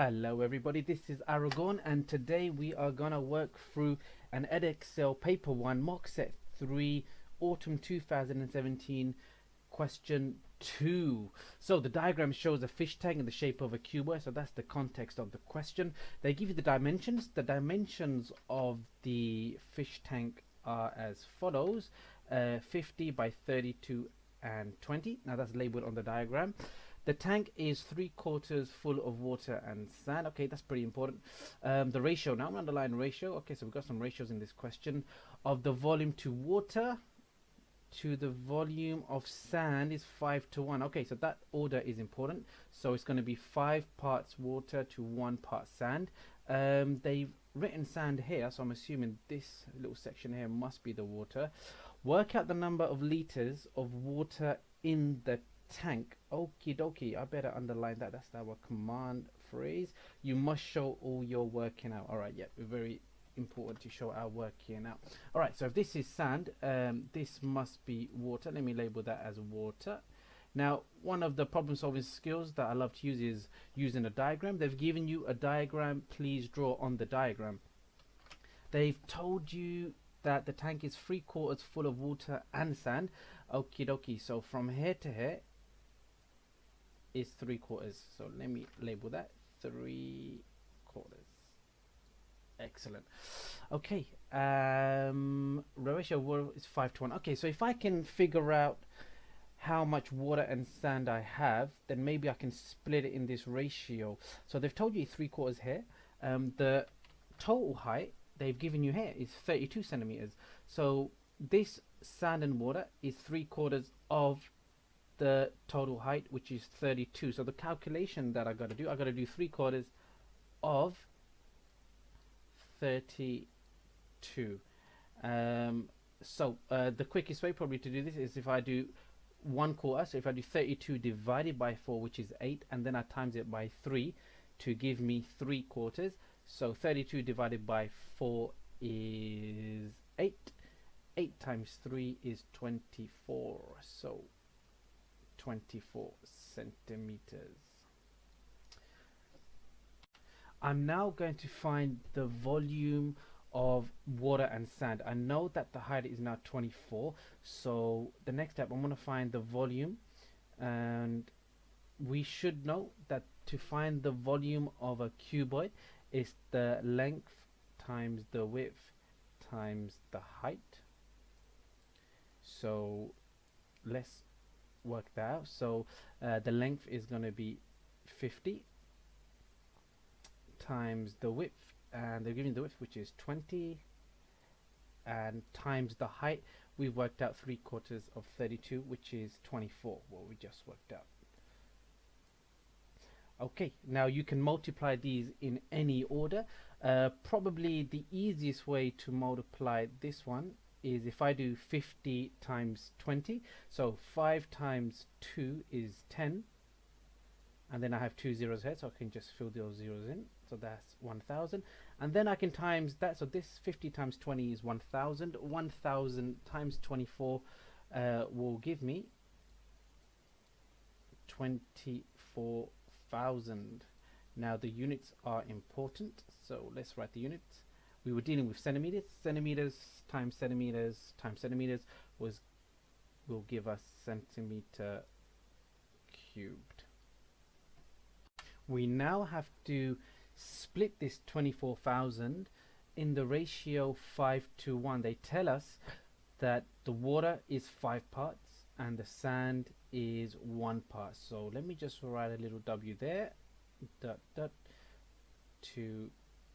Hello everybody, this is Aragon and today we are gonna work through an Edexcel paper 1 mock set 3 autumn 2017 question 2. So the diagram shows a fish tank in the shape of a cuboid, so that's the context of the question. They give you the dimensions. The dimensions of the fish tank are as follows: 50 by 32 and 20. Now that's labeled on the diagram. The tank is 3/4 full of water and sand. Okay, that's pretty important. The ratio, now I'm underlining ratio. Okay, so we've got some ratios in this question. Of the volume to water to the volume of sand is 5:1. Okay, so that order is important. So it's going to be 5 parts water to 1 part sand. They've written sand here, so I'm assuming this little section here must be the water. Work out the number of liters of water in the tank. Okie dokie, I better underline that. That's our command phrase. You must show all your working out. Alright, yeah, very important to show our working out. Alright, so if this is sand, this must be water. Let me label that as water. Now, one of the problem solving skills that I love to use is using a diagram. They've given you a diagram, please draw on the diagram. They've told you that the tank is 3/4 full of water and sand. Okie dokie, so from here to here is 3/4. So let me label that 3/4. Excellent. Okay, ratio is 5:1. Okay, so if I can figure out how much water and sand I have, then maybe I can split it in this ratio. So they've told you 3/4 here. The total height they've given you here is 32 centimeters. So this sand and water is 3/4 of the total height, which is 32. So the calculation that I got to do, I got to do 3/4 of 32. The quickest way probably to do this is if I do 1/4. So if I do 32 divided by 4, which is 8, and then I times it by 3 to give me 3/4. So 32 divided by 4 is 8. 8 times 3 is 24. So 24 centimeters. I'm now going to find the volume of water and sand. I know that the height is now 24, so the next step I'm going to find the volume, and we should know that to find the volume of a cuboid is the length times the width times the height. So let's work that out. So the length is going to be 50 times the width, and they're giving the width, which is 20, and times the height. We've worked out 3/4 of 32, which is 24, what we just worked out. Okay, now you can multiply these in any order. Probably the easiest way to multiply this one is if I do 50 times 20. So 5 times 2 is 10, and then I have 2 zeros here, so I can just fill those zeros in. So that's 1000, and then I can times that. So this 50 times 20 is 1000. 1000 times 24 will give me 24,000. Now the units are important, so let's write the units. We were dealing with centimeters. Centimeters times centimeters times centimeters will give us centimeter cubed. We now have to split this 24,000 in the ratio 5:1. They tell us that the water is 5 parts and the sand is 1 part. So let me just write a little w there, dot dot, to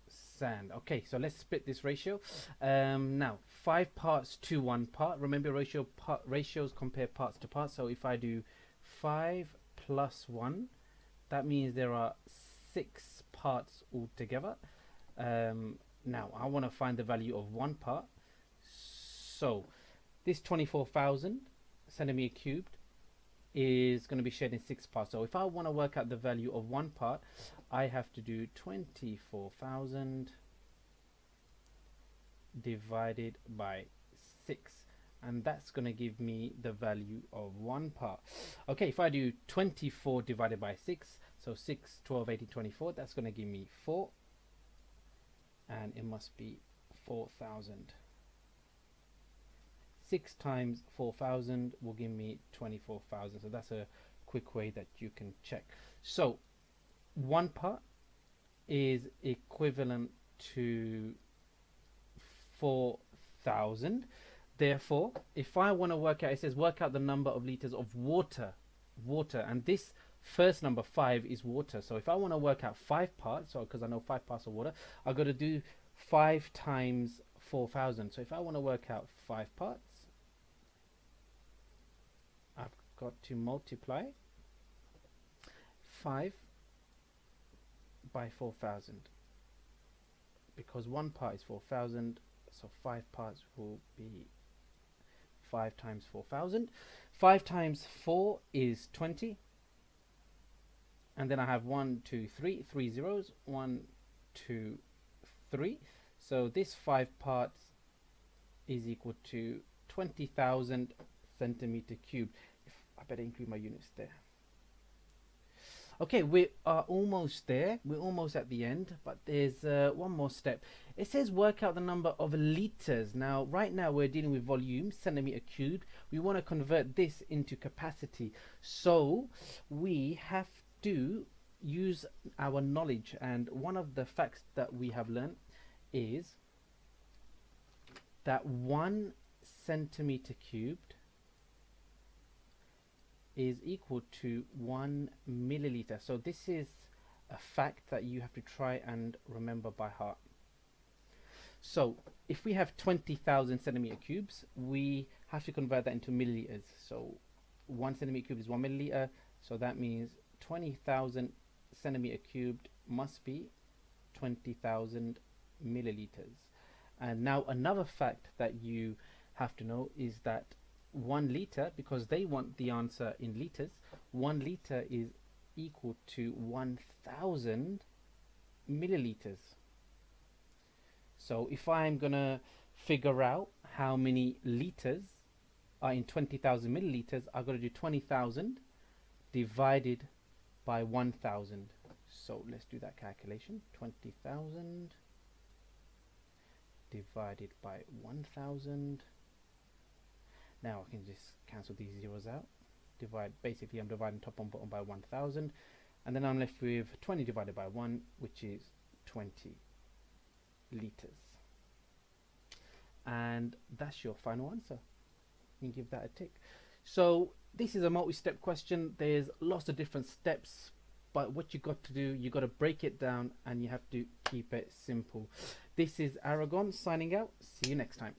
sand. Okay, so let's split this ratio. Now 5 parts to 1 part. Remember, ratios compare parts to parts. So if I do 5 plus 1, that means there are 6 parts altogether. Now I want to find the value of 1 part. So this 24,000 centimeter cubed is going to be shared in 6 parts. So if I want to work out the value of 1 part, I have to do 24,000 divided by 6, and that's going to give me the value of 1 part. Okay, if I do 24 divided by 6, So 6, 12, 18, 24, that's going to give me 4. And it must be 4,000. 6 times 4,000 will give me 24,000. So that's a quick way that you can check. So 1 part is equivalent to 4,000. Therefore, if I want to work out, it says work out the number of liters of water, and this first number 5 is water. So if I want to work out 5 parts, so because I know 5 parts of water, I've got to do 5 times 4,000. So if I want to work out 5 parts, I've got to multiply 5 by 4,000, because 1 part is 4,000, so 5 parts will be 5 times 4,000. 5 times 4 is 20, and then I have 1, 2, 3, 3 zeros, 1, 2, 3. So this 5 parts is equal to 20,000 centimeter cubed. I better include my units there. Okay, we are almost there. We're almost at the end, but there's one more step. It says work out the number of liters. Now, right now we're dealing with volume, centimeter cubed. We want to convert this into capacity. So we have to use our knowledge. And one of the facts that we have learned is that 1 centimeter cubed is equal to 1 milliliter. So this is a fact that you have to try and remember by heart. So if we have 20,000 centimeter cubes, we have to convert that into milliliters. So 1 centimeter cubed is 1 milliliter. So that means 20,000 centimeter cubed must be 20,000 milliliters. And now another fact that you have to know is that 1 liter, because they want the answer in liters, 1 liter is equal to 1,000 milliliters. So if I'm gonna figure out how many liters are in 20,000 milliliters, I've got to do 20,000 divided by 1,000. So let's do that calculation. 20,000 divided by 1,000. Now I can just cancel these zeros out. Basically I'm dividing top and bottom by 1,000, and then I'm left with 20 divided by 1, which is 20 liters. And that's your final answer. You can give that a tick. So this is a multi-step question. There's lots of different steps, but what you got to do, you got to break it down and you have to keep it simple. This is Aragon signing out. See you next time.